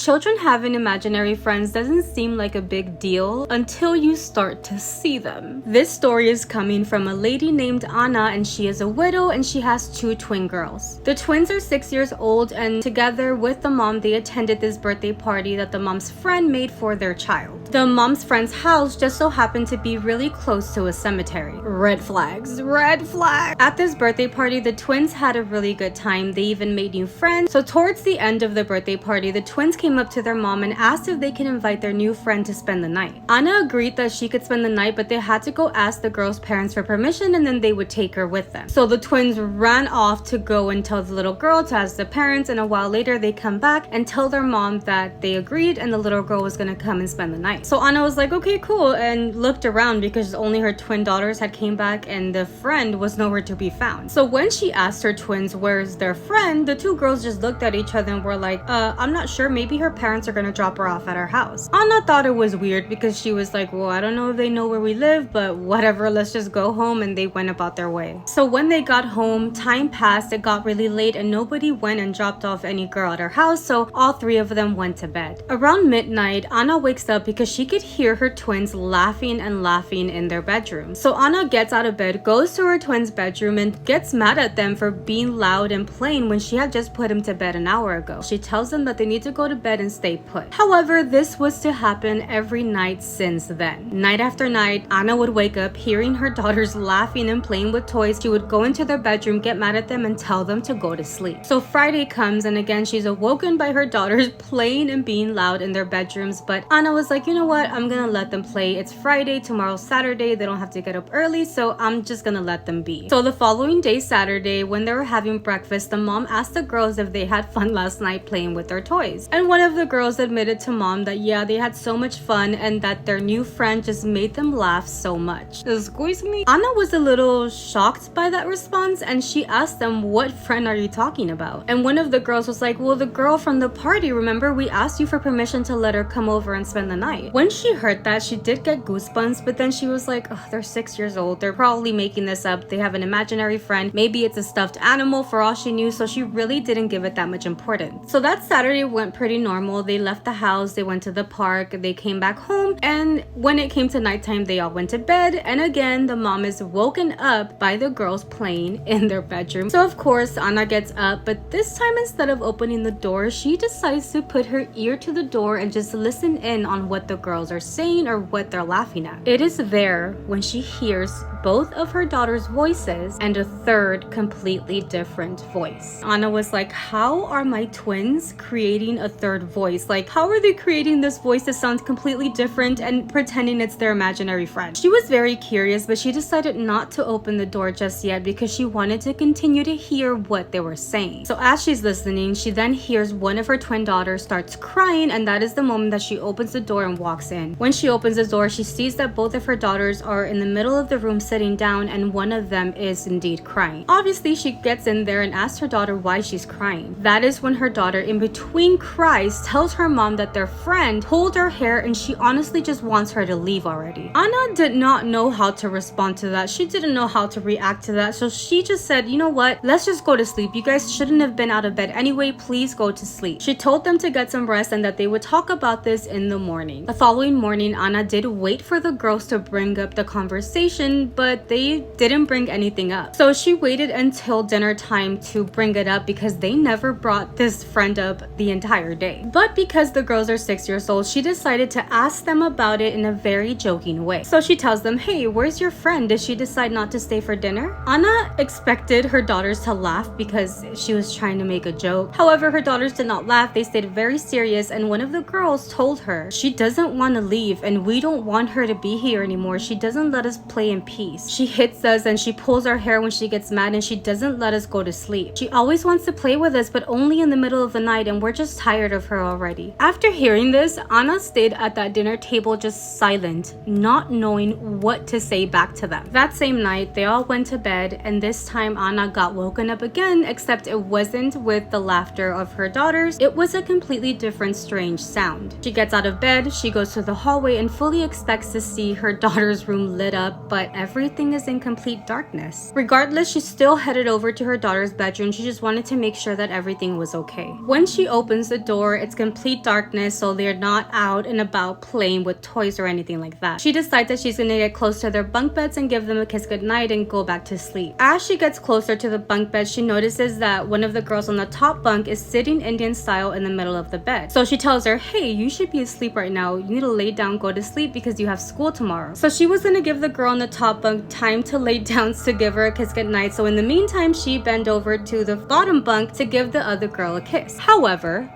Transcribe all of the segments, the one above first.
Children having imaginary friends doesn't seem like a big deal until you start to see them. This story is coming from a lady named Anna, and she is a widow and she has 2 twin girls. The twins are 6 years old, and together with the mom they attended this birthday party that the mom's friend made for their child. The mom's friend's house just so happened to be really close to a cemetery. Red flags, red flags! At this birthday party, the twins had a really good time. They even made new friends. So towards the end of the birthday party, the twins came up to their mom and asked if they can invite their new friend to spend the night. Anna agreed that she could spend the night, but they had to go ask the girl's parents for permission and then they would take her with them. So the twins ran off to go and tell the little girl to ask the parents, and a while later they come back and tell their mom that they agreed and the little girl was gonna come and spend the night. So Anna was like, okay, cool, and looked around because only her twin daughters had came back and the friend was nowhere to be found. So when she asked her twins where's their friend, the 2 girls just looked at each other and were like, I'm not sure, maybe her parents are gonna drop her off at our house. Anna thought it was weird because she was like, well, I don't know if they know where we live, but whatever, let's just go home, and they went about their way. So when they got home, time passed, it got really late and nobody went and dropped off any girl at her house, so all 3 of them went to bed. Around midnight, Anna wakes up because she could hear her twins laughing and laughing in their bedroom. So Anna gets out of bed, goes to her twins' bedroom and gets mad at them for being loud and playing when she had just put them to bed an hour ago. She tells them that they need to go to bed and stay put. However, this was to happen every night since then. Night after night, Anna would wake up hearing her daughters laughing and playing with toys. She would go into their bedroom, get mad at them, and tell them to go to sleep. So Friday comes, and again she's awoken by her daughters playing and being loud in their bedrooms, but Anna was like, you know what, I'm gonna let them play. It's Friday, tomorrow's Saturday, they don't have to get up early, so I'm just gonna let them be. So the following day, Saturday, when they were having breakfast, the mom asked the girls if they had fun last night playing with their toys. And one of the girls admitted to mom that yeah, they had so much fun and that their new friend just made them laugh so much. Excuse me? Anna was a little shocked by that response, and she asked them, what friend are you talking about? And one of the girls was like, well, the girl from the party, remember we asked you for permission to let her come over and spend the night. When she heard that, she did get goosebumps, but then she was like, oh, they're 6 years old, they're probably making this up, they have an imaginary friend, maybe it's a stuffed animal for all she knew, so she really didn't give it that much importance. So that Saturday went pretty normal. They left the house, they went to the park, they came back home, and when it came to nighttime, they all went to bed, and again, the mom is woken up by the girls playing in their bedroom. So of course, Anna gets up, but this time instead of opening the door, she decides to put her ear to the door and just listen in on what the girls are saying or what they're laughing at. It is there when she hears both of her daughter's voices and a third completely different voice. Anna was like, how are my twins creating a third voice? Like, how are they creating this voice that sounds completely different and pretending it's their imaginary friend? She was very curious, but she decided not to open the door just yet because she wanted to continue to hear what they were saying. So as she's listening, she then hears one of her twin daughters starts crying, and that is the moment that she opens the door and walks in. When she opens the door, she sees that both of her daughters are in the middle of the room sitting down, and one of them is indeed crying. Obviously, she gets in there and asks her daughter why she's crying. That is when her daughter, in between cries, tells her mom that their friend pulled her hair and she honestly just wants her to leave already. Anna did not know how to respond to that. She didn't know how to react to that, so she just said, you know what, let's just go to sleep. You guys shouldn't have been out of bed anyway, please go to sleep. She told them to get some rest and that they would talk about this in the morning. The following morning, Anna did wait for the girls to bring up the conversation, but they didn't bring anything up. So she waited until dinner time to bring it up because they never brought this friend up the entire day. But because the girls are 6 years old, she decided to ask them about it in a very joking way. So she tells them, hey, where's your friend? Did she decide not to stay for dinner? Anna expected her daughters to laugh because she was trying to make a joke. However, her daughters did not laugh. They stayed very serious, and one of the girls told her she doesn't want to leave and we don't want her to be here anymore. She doesn't let us play in peace. She hits us and she pulls our hair when she gets mad, and she doesn't let us go to sleep. She always wants to play with us, but only in the middle of the night, and we're just tired of her already. After hearing this, Anna stayed at that dinner table just silent, not knowing what to say back to them. That same night, they all went to bed, and this time Anna got woken up again, except it wasn't with the laughter of her daughters. It was a completely different, strange sound. She gets out of bed, she goes to the hallway and fully expects to see her daughter's room lit up, but everything is in complete darkness. Regardless, she still headed over to her daughter's bedroom. She just wanted to make sure that everything was okay. When she opens the door, floor. It's complete darkness, so they're not out and about playing with toys or anything like that. She decides that she's gonna get close to their bunk beds and give them a kiss goodnight and go back to sleep. As she gets closer to the bunk bed, she notices that one of the girls on the top bunk is sitting Indian style in the middle of the bed. So she tells her, hey, you should be asleep right now. You need to lay down, go to sleep because you have school tomorrow. So she was gonna give the girl on the top bunk time to lay down to give her a kiss goodnight. So in the meantime, she bent over to the bottom bunk to give the other girl a kiss. However,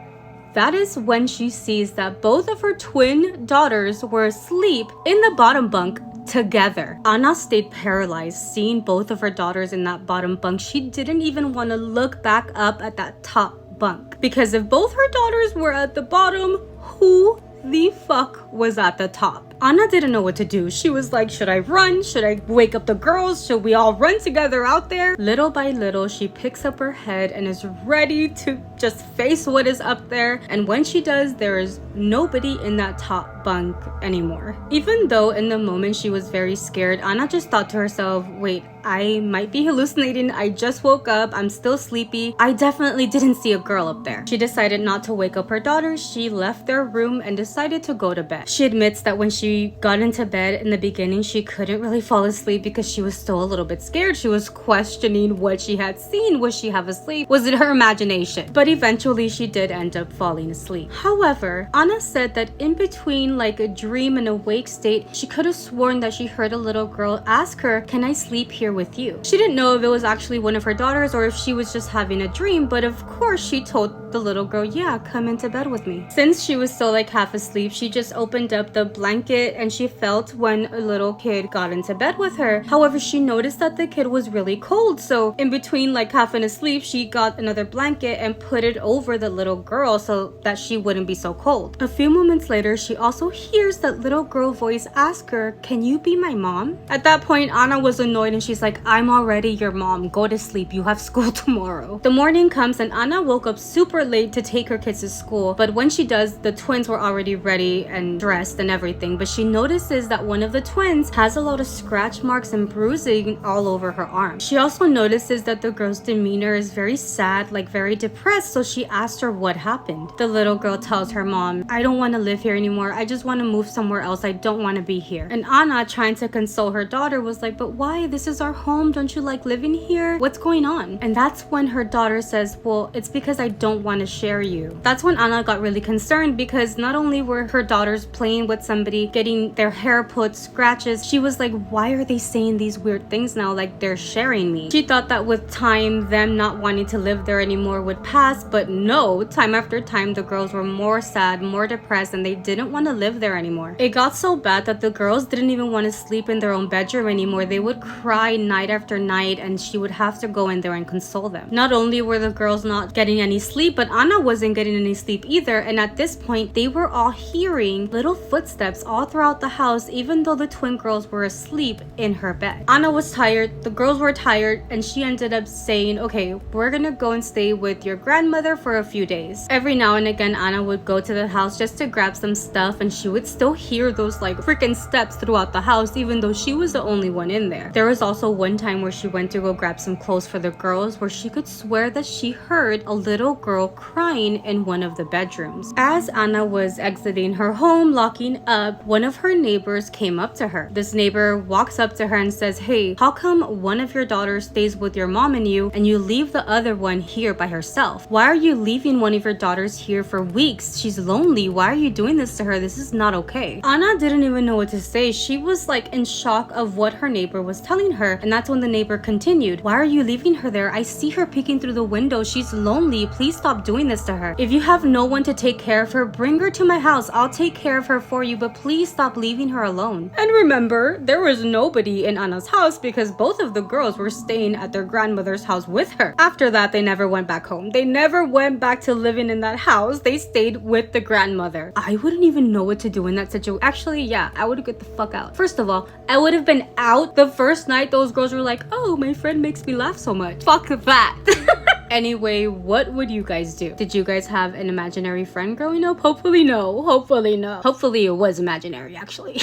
that is when she sees that both of her twin daughters were asleep in the bottom bunk together. Anna stayed paralyzed seeing both of her daughters in that bottom bunk. She didn't even want to look back up at that top bunk, because if both her daughters were at the bottom, who the fuck was at the top? Anna didn't know what to do. She was like, should I run? Should I wake up the girls? Should we all run together out there? Little by little, she picks up her head and is ready to just face what is up there. And when she does, there is nobody in that top bunk anymore. Even though in the moment she was very scared, Anna just thought to herself, wait, I might be hallucinating. I just woke up. I'm still sleepy. I definitely didn't see a girl up there. She decided not to wake up her daughters. She left their room and decided to go to bed. She admits that when she got into bed in the beginning, she couldn't really fall asleep because she was still a little bit scared. She was questioning what she had seen. Was she half asleep? Was it her imagination? But eventually she did end up falling asleep. However, Anna said that in between like a dream and awake state, she could have sworn that she heard a little girl ask her, can I sleep here with you? She didn't know if it was actually one of her daughters or if she was just having a dream, but of course she told the little girl, yeah, come into bed with me. Since she was still like half asleep, she just opened up the blanket and she felt when a little kid got into bed with her. However, she noticed that the kid was really cold, so in between like half and asleep, she got another blanket and put it over the little girl so that she wouldn't be so cold. A few moments later, she also hears that little girl voice ask her, can you be my mom? At that point, Anna was annoyed and she's like, I'm already your mom. Go to sleep. You have school tomorrow. The morning comes and Anna woke up super late to take her kids to school, but when she does, the twins were already ready and dressed and everything, but she notices that one of the twins has a lot of scratch marks and bruising all over her arm. She also notices that the girl's demeanor is very sad, like very depressed, so she asked her what happened. The little girl tells her mom, I don't want to live here anymore. I just want to move somewhere else. I don't want to be here. And Anna, trying to console her daughter, was like, but why? This is our home. Don't you like living here? What's going on? And that's when her daughter says, well, it's because I don't want to share you. That's when Anna got really concerned, because not only were her daughters playing with somebody, getting their hair put, scratches, she was like, why are they saying these weird things now? Like they're sharing me. She thought that with time, them not wanting to live there anymore would pass, but no, time after time, the girls were more sad, more depressed, and they didn't want to live there anymore. It got so bad that the girls didn't even want to sleep in their own bedroom anymore. They would cry night after night and she would have to go in there and console them. Not only were the girls not getting any sleep, but Anna wasn't getting any sleep either, and at this point, they were all hearing little footsteps all throughout the house, even though the twin girls were asleep in her bed. Anna was tired, the girls were tired, and she ended up saying, okay, we're gonna go and stay with your grandmother for a few days. Every now and again, Anna would go to the house just to grab some stuff, and she would still hear those like freaking steps throughout the house, even though she was the only one in there. There was also one time where she went to go grab some clothes for the girls, where she could swear that she heard a little girl crying in one of the bedrooms. As Anna was exiting her home, locking up, one of her neighbors came up to her. This neighbor walks up to her and says, hey, how come one of your daughters stays with your mom and you leave the other one here by herself? Why are you leaving one of your daughters here for weeks? She's lonely. Why are you doing this to her? This is not okay. Anna didn't even know what to say. She was like in shock of what her neighbor was telling her, and that's when the neighbor continued, why are you leaving her there? I see her peeking through the window. She's lonely. Please stop doing this to her. If you have no one to take care of her, bring her to my house. I'll take care of her for you, but please stop leaving her alone. And remember, there was nobody in Anna's house because both of the girls were staying at their grandmother's house with her. After that, they never went back home. They never went back to living in that house. They stayed with the grandmother. I wouldn't even know what to do in that situation. Actually, yeah, I would get the fuck out. First of all, I would have been out the first night those girls were like, oh, my friend makes me laugh so much. Fuck that. Anyway, what would you guys do? Did you guys have an imaginary friend growing up? Hopefully no. Hopefully no. Hopefully it was imaginary, actually.